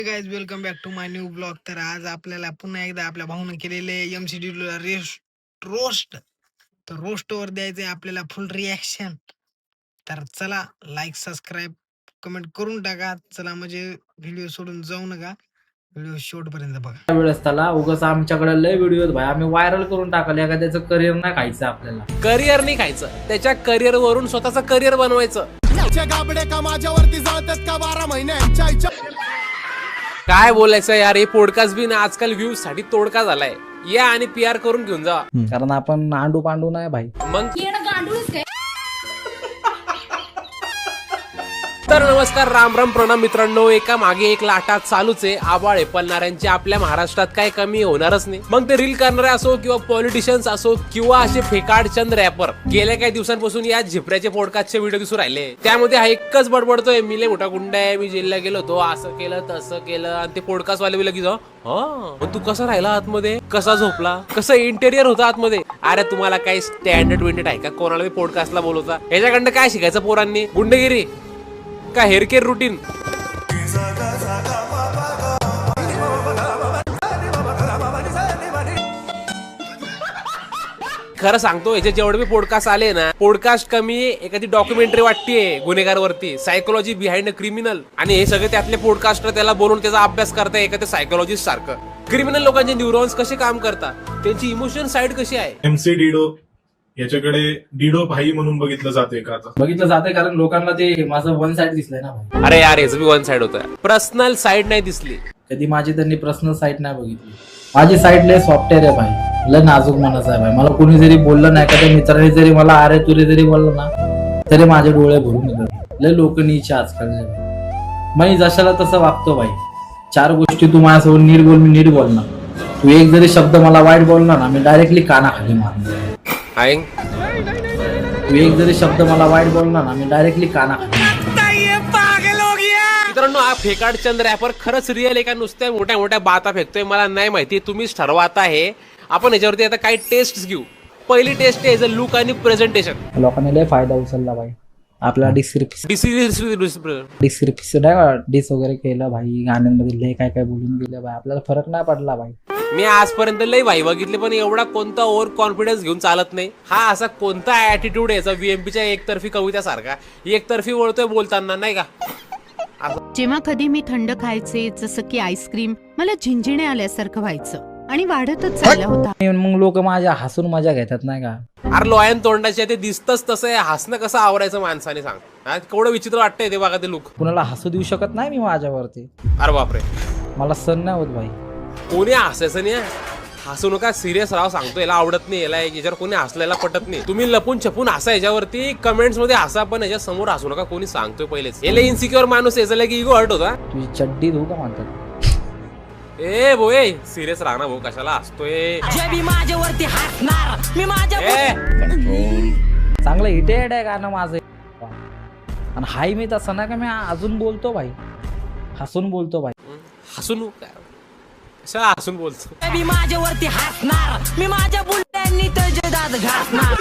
Guys welcome back to my new blog. तर आज आपल्याला पुन्हा एकदा आपल्या भाऊनं केलेले एमसीडीला रोस्ट. तर रोस्टवर द्यायचंय आपल्याला फुल रिॲक्शन. तर चला लाईक सबस्क्राईब कमेंट करून टाका. चला म्हणजे व्हिडिओ सोडून जाऊ नका, व्हिडिओ शेवटपर्यंत बघा. वेळेस त्याला उगाच आमच्याकडे लय व्हिडिओ आहेत भाई, आम्ही व्हायरल करून टाकले. एखाद्याचं करिअर नाही खायचं आपल्याला. करिअर नाही खायचं, त्याच्या करिअर वरून स्वतःचं करिअर बनवायचं. गाबडे का माझ्यावरती जाळतात का 12 महिन्यांच्या काय बोलायचं यार, हे पॉडकास्ट बी ना आजकाल व्ह्यूज साठी तोडका झालाय. या आणि पीआर करून घेऊन जा, कारण आपण आंडू पांडू नाही भाई. मग तर नमस्कार, राम राम, प्रणाम मित्रांनो. एका मागे एक लाटा चालूच आहे. आबाळे पळणाऱ्यांची आपल्या महाराष्ट्रात काय कमी होणारच नाही. मग ते रील करणारे असो किंवा पॉलिटिशियन्स असो किंवा असे फेकाडचंद रॅपर. गेल्या काही दिवसांपासून या झिपऱ्याचे पॉडकास्टचे व्हिडिओ दिसू राहिले. त्यामध्ये हा एकच बडबडतोय, मी लय मोठा गुंडा आहे, मी जेलला गेलो होतो, असं केलं तसं केलं. आणि ते पॉडकास्ट वाले लगेच तू कसा राहिला आतमध्ये, कसा झोपला, कसं इंटेरियर होतं आतमध्ये. अरे तुम्हाला काही स्टँडर्ड विंडेड आहे का? कोणाला पॉडकास्टला बोलवता? याच्याकडनं काय शिकायचं पोरांनी? गुंडगिरी का हेअर केअर रुटीन? खरं सांगतो, याचे जेवढे बी पॉडकास्ट आले ना, पॉडकास्ट कमी एखादी डॉक्युमेंटरी वाटतेय गुन्हेगारवरती, सायकोलॉजी बिहाइंड अ क्रिमिनल. आणि हे सगळे त्यातले पॉडकास्टर त्याला बोलून त्याचा अभ्यास करताय एखाद्या सायकोलॉजिस्ट सारखं. क्रिमिनल लोकांचे न्यूरॉन्स कसे काम करतात, त्यांची इमोशन साइड कशी आहे. एमसी डिडो याच्याकडे डिडो भाई म्हणून बघितलं जाते का? आता बघितलं जाते कारण लोकांना ते माझं वन साइड दिसलंय ना भाई. अरे यार, याचं बी वन साइड होतं, पर्सनल साइड नाही दिसली. कधी माझी त्यांनी पर्सनल साईड नाही बघितली. माझी साईड लय सॉफ्टवेअर आहे भाई, लय नाजूक मनाचा आहे भाई. मला कोणी जरी बोललं नाही, एखाद्या मित्राने जरी मला अरे तुरे जरी बोललं ना, तरी माझे डोळे भरून येतात. लय लोक नीच आजकालचे भाई. मी जशाला तसं वागतो भाई. 4 गोष्टी तू माझ्यासोबत नीट बोल, मी नीट बोलणार. तू एक जरी शब्द मला वाईट बोलणार ना, मी डायरेक्टली कानाखाली मारणार. तू एक जरी शब्द मला वाईट बोलणार ना, मी डायरेक्टली कानाखाली. मित्रांनो, हा फेकाडचंद रॅपर खरंच रिअल आहे का नुसत्या मोठ्या मोठ्या बाता फेकतोय मला नाही माहिती. तुम्हीच ठरवा. आता हे आपण याच्यावरती आता काही टेस्ट घेऊ. पहिली टेस्ट आहे लुक आणि प्रेझेंटेशन. लोकांनी लय फायदा उचलला भाई. आपल्याला डिस वगैरे केलं भाई, गाण्यांमध्ये लय काय काय बोलून गेलं भाई. आपल्याला फरक नाही पडला भाई. मी आजपर्यंत लय भाई बघितले, पण एवढा कोणता ओव्हर कॉन्फिडन्स घेऊन चालत नाही. हा असा कोणता ऍटिट्यूड याचा VMPच्या एकतर्फी कवित्यासारखा, एकतर्फी वळतोय बोलताना, नाही का? जेव्हा कधी मी थंड खायचे, जसं की आईस्क्रीम, मला झिंजिणे आल्यासारखं व्हायचं आणि वाढतच चालला होता. मग लोक माझ्या हसून मजा घेतात नाही का? अरे लोयन तोंडाचे ते दिसतच तसं आहे. हसणं कसं आवरायचं माणसाने, सांग. केवढं विचित्र वाटतंय ते बघा, ते लुक. कुणाला हसू देऊ शकत नाही मी माझ्यावरती. अरे बापरे, मला सण नाही होत भाई. कोणी हसायचं नाही, हसू नका, सिरियस राव सांगतो. याला आवडत नाही, याला याच्यावर कोणी हसलेला पटत नाही. तुम्ही लपून छपून हसा याच्यावरती, कमेंट्स मध्ये हसा, पण याच्या समोर हसू नका. कोणी सांगतोय पहिलेच. याला इन्सिक्युअर माणूस याचा की इगो हर्ट होता. तुझी चड्डी धू का म्हणतात? ए बोय, सिरियस राहा ना भाऊ, कशाला हसतोय? चांगलं हिटेड आहे गाणं माझं. आणि हाय मी तसं ना का, मी अजून बोलतो भाई, हसून बोलतो भाई. हसून कशाला हसून बोलतो? माझ्यावरती हसणार मी, माझ्या बुलट्यांनी तुझे दात घासणार.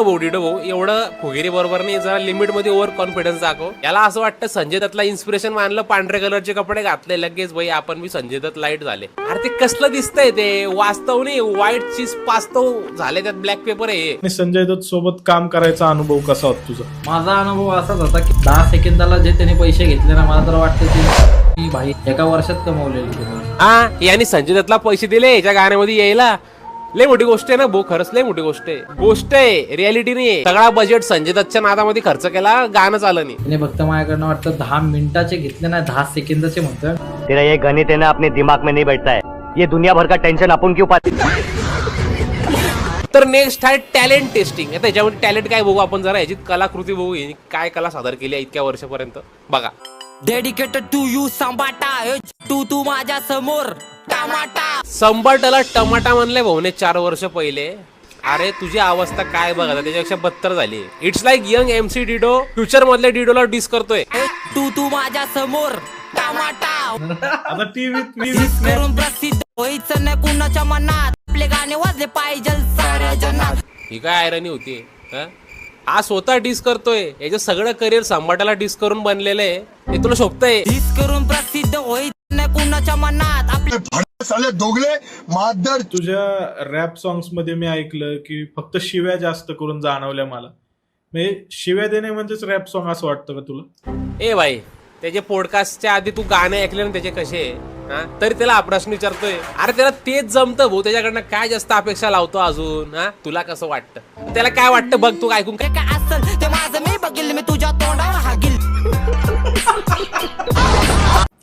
बोडीडो भाऊ, एवढं फुगेरी बरोबर नाही. जरा लिमिट मध्ये ओव्हर कॉन्फिडन्स दाखव. याला असं वाटतं संजय दत्तला इन्स्पिरेशन मानलं, पांढऱ्या कलरचे कपडे घातले, लगेच भाई आपण बी संजय दत्त लाईट झाले. अरे ते कसलं दिसतंय, ते वास्तव नाही, व्हाईट चीज पास्तव झाले, त्यात ब्लॅक पेपर आहे. आणि संजय दत्त सोबत काम करायचा अनुभव कसा होता तुझा? माझा अनुभव असाच होता की 10 सेकंदाला जे त्यांनी पैसे घेतले ना, मला तर वाटतं की भाई एका वर्षात कमवलेले. हा, यांनी संजय दत्तला पैसे दिले याच्या गाण्यामध्ये यायला. लय मोठी गोष्ट आहे ना भाऊ, खरंच लय मोठी गोष्ट आहे. रियालिटी नाही. सगळा बजेट संजय दत्तच्या नादामध्ये खर्च केला, गाणं चाललं नाही. त्याने फक्त माझ्याकडनं वाटतं 10 मिनिटाचे घेतले ना, 10 सेकंदाचे म्हणतोय. तेरा ये गणित है ना, अपने दिमाग में नहीं बैठता है. ये दुनिया भर का टेंशन अपन क्यों पाते? तर नेक्स्ट आहे टॅलेंट टेस्टिंग. आता याच्यामध्ये टॅलेंट काय बघू आपण, जरा याची कलाकृती बघू, काय कला सादर केली आहे इतक्या वर्षापर्यंत. बघा. डेडिकेटेड टू यू संबाटा, तू माझ्या समोर टमाटा. संबाटाला टमाटा म्हणले भाऊने 4 वर्ष पहिले. अरे तुझी अवस्था काय बघा, त्याच्यापेक्षा बत्तर झाली. It's like young MC Dido Future मधल्या डिडोला डिस करतोय. तू माझ्या समोर टमाटा. आता टीव्हीत करून प्रसिद्ध व्हायचं नाही कुणाच्या मनात, आपले गाणे वाजले पाहिजे साऱ्या जनात. ही काय आयरनी होती. हा स्वतः डिस करतोय, याचं सगळं करिअर संभाटाला डिस करून बनलेलं आहे. हे तुला शोभतंय? डिस करून प्रसिद्ध होईत नाही कुणाच्या मनात आपले साले दोगले मादर. तुझ्या रॅप सॉंग्स मध्ये मी ऐकलं की फक्त शिव्या जास्त करून जाणवल्या मला. म्हणजे शिव्या देणे म्हणजेच रॅप सॉंग असं वाटतं का तुला? ए भाई, त्याचे पॉडकास्टच्या आधी तू गाणे ऐकले ना त्याचे कसे, हा, तरी त्याला हा प्रश्न विचारतोय. अरे त्याला तेच जमतं भाऊ, त्याच्याकडनं काय जास्त अपेक्षा लावतो अजून? हा, तुला कसं वाटतं? त्याला काय वाटतं बघ, तू ऐकून काय काय असल ते माझं मी बघील, मी तुझ्या तोंडावर हागील.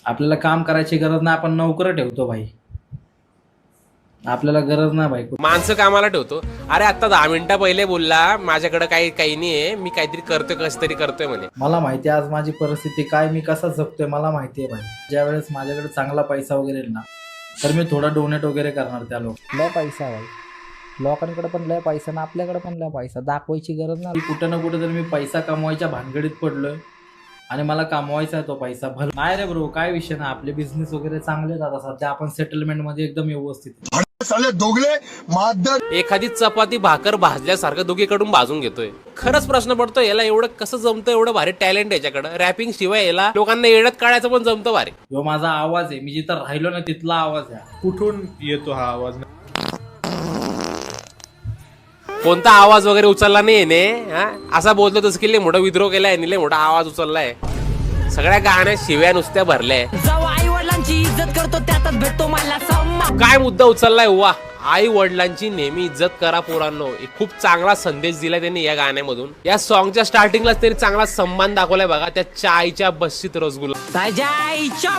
आपल्याला काम करायची गरज नाही, आपण नोकर ठेवतो भाई. आपल्याला गरज नाही भाई. माणसं कामाला ठेवतो. अरे आता 10 मिनिटं पहिले बोलला माझ्याकडे काही नाहीये, मी काहीतरी करतोय, कसं तरी करतोय म्हणे. मला माहिती आहे आज माझी परिस्थिती काय, मी कसा जगतोय मला माहिती आहे भाई. ज्या वेळेस माझ्याकडे चांगला पैसा वगैरे येईल ना, तर मी थोडा डोनेट वगैरे करणार त्या लोक. लय पैसा भाई, लोकांकडे पण लय पैसा ना, आपल्याकडे पण लय पैसा, दाखवायची गरज नाही. कुठं ना कुठं तर मी पैसा कमवायच्या भानगडीत पडलोय आणि मला कमवायचा आहे तो पैसा. भर नाही रे ब्रो, काय विषय ना, आपले बिझनेस वगैरे चांगले जातात सध्या, आपण सेटलमेंट मध्ये एकदम व्यवस्थित. साले दोगले मादर. एखादी चपाती भाकर भाजल्यासारखं दोघीकडून भाजून घेतोय. खरंच प्रश्न पडतो, याला एवढं कसं जमतं? एवढं भारी टॅलेंट याच्याकडं. रॅपिंग शिवाय याला लोकांना येड्यात काढायचं पण जमतं भारी. जो माझा आवाज आहे, मी जिथं राहिलो ना तिथला आवाज आहे. कुठून येतो हा आवाज? कोणता आवाज वगैरे उचलला नाही ने, असा बोलतो तसं की लय मोठा विद्रोह केलाय, लय मोठा आवाज उचललाय. सगळ्या गाण्यात शिव्या नुसत्या भरल्या. जेव्हा आई वडिलांची इज्जत करतो त्यातच भेटतो मला सम्मान. काय मुद्दा उचललाय? वा, आई वडिलांची नेहमी इज्जत करा पोरांनो. खूप चांगला संदेश दिलाय त्यांनी या गाण्यामधून. या सॉंगच्या स्टार्टिंगलाच तरी चांगला सन्मान दाखवलाय बघा, त्या चायच्या बस्सीत रसगुल्ला. ताज्या आईच्या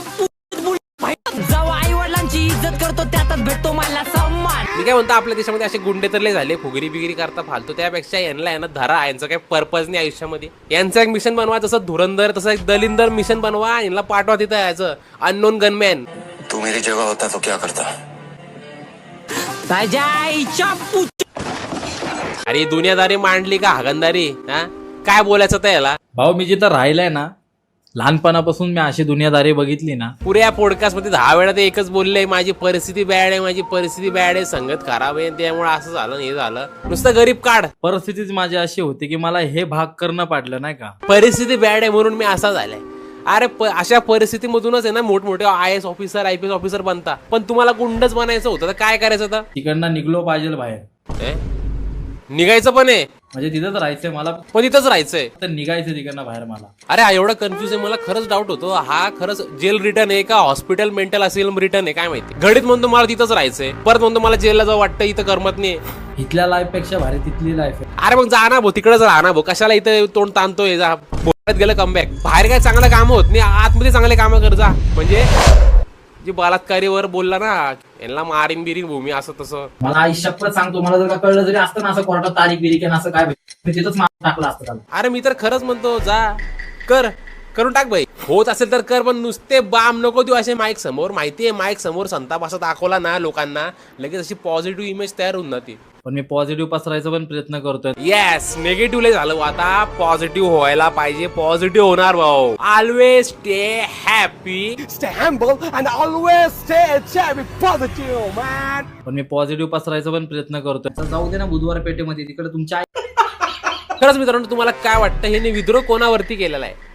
जेव्हा आई वडिलांची इज्जत करतो त्यातच भेटतो मला सम्मान. मी काय म्हणतो, आपल्या देशामध्ये असे गुंडे तर लय झाले, फुगरी बिगरी करता फालतू. त्यापेक्षा यांना धरा, यांचं काही पर्पज नाही आयुष्यामध्ये. यांचं एक मिशन बनवा, जसं धुरंधर तसं एक दलिंदर मिशन बनवा, यांना पाठवा तिथं याचं अननोन गनमॅन. तू मेरी जगह होता तो क्या करता? ताज्या आईच्या अरे दुनियादारी मांडली का हागंदारी? हा, काय बोलायचं तर याला? भाऊ मी जिथं राहिलंय ना, लहानपणापासून मी अशी दुनियादारी बघितली ना. पुऱ्या पॉडकास्ट मध्ये 10 वेळा ते एकच बोलले, माझी परिस्थिती बॅड आहे, माझी परिस्थिती बॅड आहे, संगत खराब आहे, त्यामुळे असं झालं हे झालं. नुसतं गरीब काढ. परिस्थितीच माझी अशी होती की मला हे भाग करणं पडलं नाही का. परिस्थिती बॅड आहे म्हणून मी असा झालाय. अरे अशा परिस्थितीमधूनच आहे ना मोठमोठे IAS ऑफिसर IPS ऑफिसर बनता. पण तुम्हाला गुंडच बनायचं होतं तर काय करायचं होतं? तिकडनं निघलो पाहिजे बाहेर. निघायचं पण आहे म्हणजे तिथंच राहायचंय मला, पण तिथंच राहायचंय तर निघायचं तिकडनं बाहेर मला. अरे हा एवढा कन्फ्युज आहे, मला खरंच डाऊट होतो, हा खरंच जेल रिटर्न आहे का हॉस्पिटल मेंटल असेल रिटर्न आहे काय माहिती. घडीत म्हणतो मला तिथंच राहायचंय, परत म्हणतो मला जेलला जाऊ वाटतं, इथं करमत नाही. इथल्या लाईफ पेक्षा भारी तिथली लाईफ आहे. अरे मग जा ना भाऊ, तिकडेच राहा ना भाऊ, कशाला इथं तोंड ताणतोय? जा बोलत गेलं कमबॅक. बाहेर काय चांगलं काम होत नाही, आतमध्ये चांगले कामं कर जा. म्हणजे जे बलात्कारीवर बोलला ना, यांना मारीन बिरीन भूमी असं तसं. मला आई शपथ सांगतो, मला जर का कळलं जरी असतं ना असं कोर्टात तारीख बिरीक असं काय, मी तिथंच टाकलं असतं त्याला. अरे मी तर खरंच म्हणतो, जा करून टाक भाई. होत असेल तर कर, पण नुसते बाम नको देऊ असे माईक समोर. माहितीये माईक समोर संताप असा दाखवला ना लोकांना, लगेच अशी पॉझिटिव्ह इमेज तयार होऊन जाते. पण मी पॉझिटिव्ह पसरायचा पण प्रयत्न करतोय. येस, निगेटिव्ह झालं, आता पॉझिटिव्ह व्हायला पाहिजे. पॉझिटिव्ह होणार भाऊ. Always stay happy, stay humble and always stay positive man. पण मी पॉझिटिव्ह पसरायचा पण प्रयत्न करतोय. जाऊ दे ना बुधवार पेठेमध्ये, तिकडे तुमच्या खरंच मित्रांनो, तुम्हाला काय वाटतं हे विद्रोह कोणावरती केलेला आहे?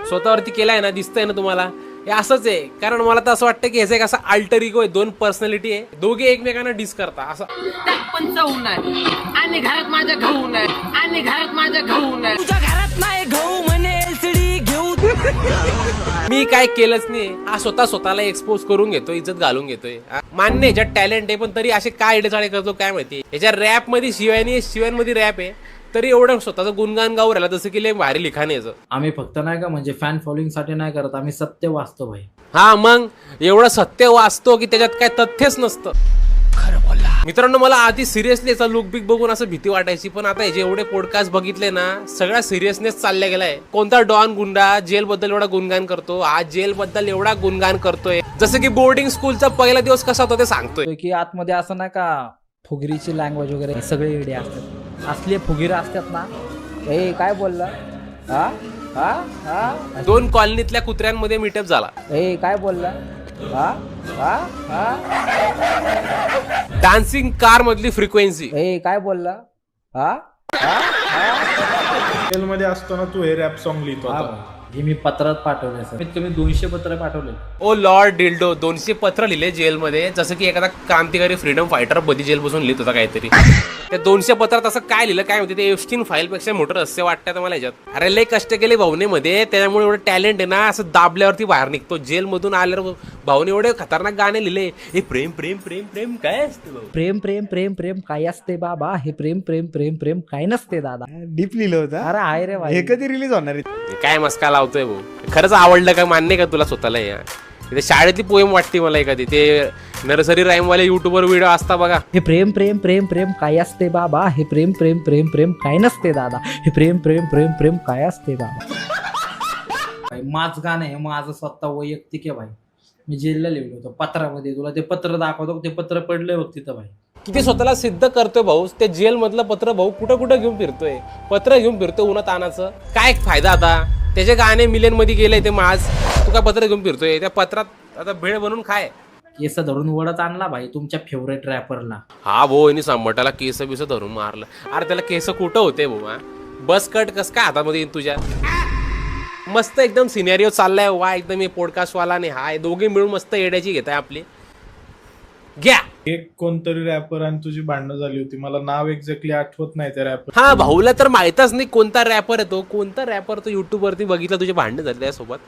स्वतःवरती केलाय ना? दिसतंय ना तुम्हाला? हे असंच आहे, कारण मला तर असं वाटतं की ह्याचा एक असा अल्टर इगो आहे, 2 पर्सनॅलिटी आहे, दोघे एकमेकांना डिस करता असं. पण चव नाही आणि घरात माझ्या गहू नाही, आणि घरात माझ्या गहू नाही, तुझ्या घरात नाही गहू म्हणे LCD घेऊ. मी काय केलंच नाही, हा स्वतःला एक्सपोज करून घेतोय, इज्जत घालून घेतोय. मान्य याच्यात टॅलेंट आहे, पण तरी असे काय एडेचाळे करतो काय माहिती. याच्या रॅप मध्ये शिव्यांमध्ये रॅप आहे, तरी एवढं स्वतःचं गुणगान गाऊ राहिला, जसं की लय भारी लिखाण याचं. आम्ही फक्त नाही का म्हणजे फॅन फॉलोइंग साठी नाही करत, आम्ही सत्य वाचतो भाई. हा मग एवढं सत्य वाचतो की त्याच्यात काय तथ्यच नसतं. मित्रांनो, मला आधी सिरियसली याचा लुक बिक बघून असं भीती वाटायची, पण आता याचे एवढे पॉडकास्ट बघितले ना, सगळा सिरियसनेस चालल्या गेलाय. कोणता डॉन गुंडा जेल बद्दल एवढा गुणगान करतो, आज जेल बद्दल एवढा गुणगान करतोय, जसं की बोर्डिंग स्कूलचा पहिला दिवस कसा होता ते सांगतोय. की आतमध्ये असं नाही का फुगरीची लँग्वेज वगैरे सगळे इडे असतात, असले फुगिरे असतात ना. ए काय बोलला? हा हा हा 2 कॉलनीतल्या कुत्र्यांमध्ये मीटअप झाला. ए काय बोलला? हा हा हा डान्सिंग कार मधली फ्रिक्वेन्सी. ए काय बोलला? हा हा जेलमध्ये असताना तू हे रॅप सॉन्ग लिहितो हा आता. भाई. हे मी पत्रात पाठवले सर, कमीत कमी 200 पत्र पाठवले. ओ लॉर्ड डिल्डो 200 पत्र लिहिले जेलमध्ये, जसं की एखादा क्रांतिकारी फ्रीडम फायटर बदी जेल बसून लिहित होता काहीतरी. त्या 200 पत्रात असं काय लिहिलं काय होते, ते एफस्टीन फाईल पेक्षा मोठं रहस्य वाटतं मला याच्यात. अरे लय कष्ट केले भावनेमध्ये, त्यामुळे एवढं टॅलेंट आहे ना, असं दाबल्यावरती बाहेर निघतो. जेलमधून आल्यावर भाऊने एवढे खतरनाक गाणे लिहिले. हे प्रेम प्रेम प्रेम प्रेम काय असते भाऊ? प्रेम प्रेम प्रेम प्रेम काय असते बाबा, हे प्रेम प्रेम प्रेम प्रेम काय नसते दादा. डीप लिहिलं होतं. अरे आहे रे भाई. हे कधी रिलीज होणार आहे? हे काय मस्का लावतोय भाऊ? खरंच आवडलं का? मान्य का तुला स्वतःला? या ते शाळेतली पोएम वाटते मला एखादी. ते नर्सरी राईमवाले युट्यूबवर व्हिडिओ असता बघा. हे प्रेम प्रेम प्रेम प्रेम काय असते बाबा, हे प्रेम प्रेम प्रेम प्रेम काय नसते दादा, हे प्रेम प्रेम प्रेम प्रेम काय असते बाबा. भाई माझं गाणं हे माझं स्वतः वैयक्तिक आहे भाई. मी जेलला लिहिलं होतं पत्रामध्ये. तुला ते पत्र दाखवतो, ते पत्र पडलंय बघ तिथं भाई. किती स्वतःला सिद्ध करतोय भाऊ. ते जेल मधलं पत्र भाऊ कुठं कुठं घेऊन फिरतोय, पत्र घेऊन फिरतोय उन्हात तानाचं. काय फायदा आता? त्याचे गाणे मिलियन मध्ये गेले ते माझ, तू काय पत्र घेऊन फिरतोय? त्या पत्रात आता भेळ बनवून खाय. केस धरून वडत आणला भाई तुमच्या फेवरेट रॅपरला. हा भाऊ यांनी संबटाला केस बिस धरून मारलं. अरे त्याला केस कुठं होते भाऊ? हा बस कट कस काय हातामध्ये येईल तुझ्या? मस्त एकदम सिनेरिओ चाललाय वा एकदम. हे पॉडकास्ट वाला आणि हा दोघे मिळून मस्त येड्याची घेताय आपली. घ्या. एक कोणतरी रॅपर आणि तुझी भांडणं झाली होती, मला नाव एक्झॅक्टली आठवत नाही त्या रॅपर. हा भाऊला तर माहितच नाही कोणता रॅपर आहे तो. कोणता रॅपर तो युट्यूब वरती बघितला तुझे भांडण झाले त्यासोबत,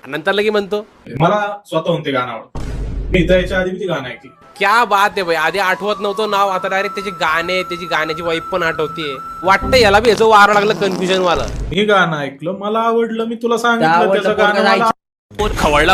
नंतर लगे म्हणतो मला स्वतःहून ते गाणं आवडतं. मी इथं याच्या आधी ती गाणं ऐकली. क्या बात आहे भाई. आधी आठवत नव्हतं नाव, आता डायरेक्ट त्याचे गाणे, त्याची गाण्याची वाईफ पण आठवतीये. वाटतं याला बी याचं वार लागलं कन्फ्युजन वाला. हे गाणं ऐकलं, मला आवडलं, मी तुला सांगितलं आवडलं, त्याचं गाणं पोरगा मला खवळला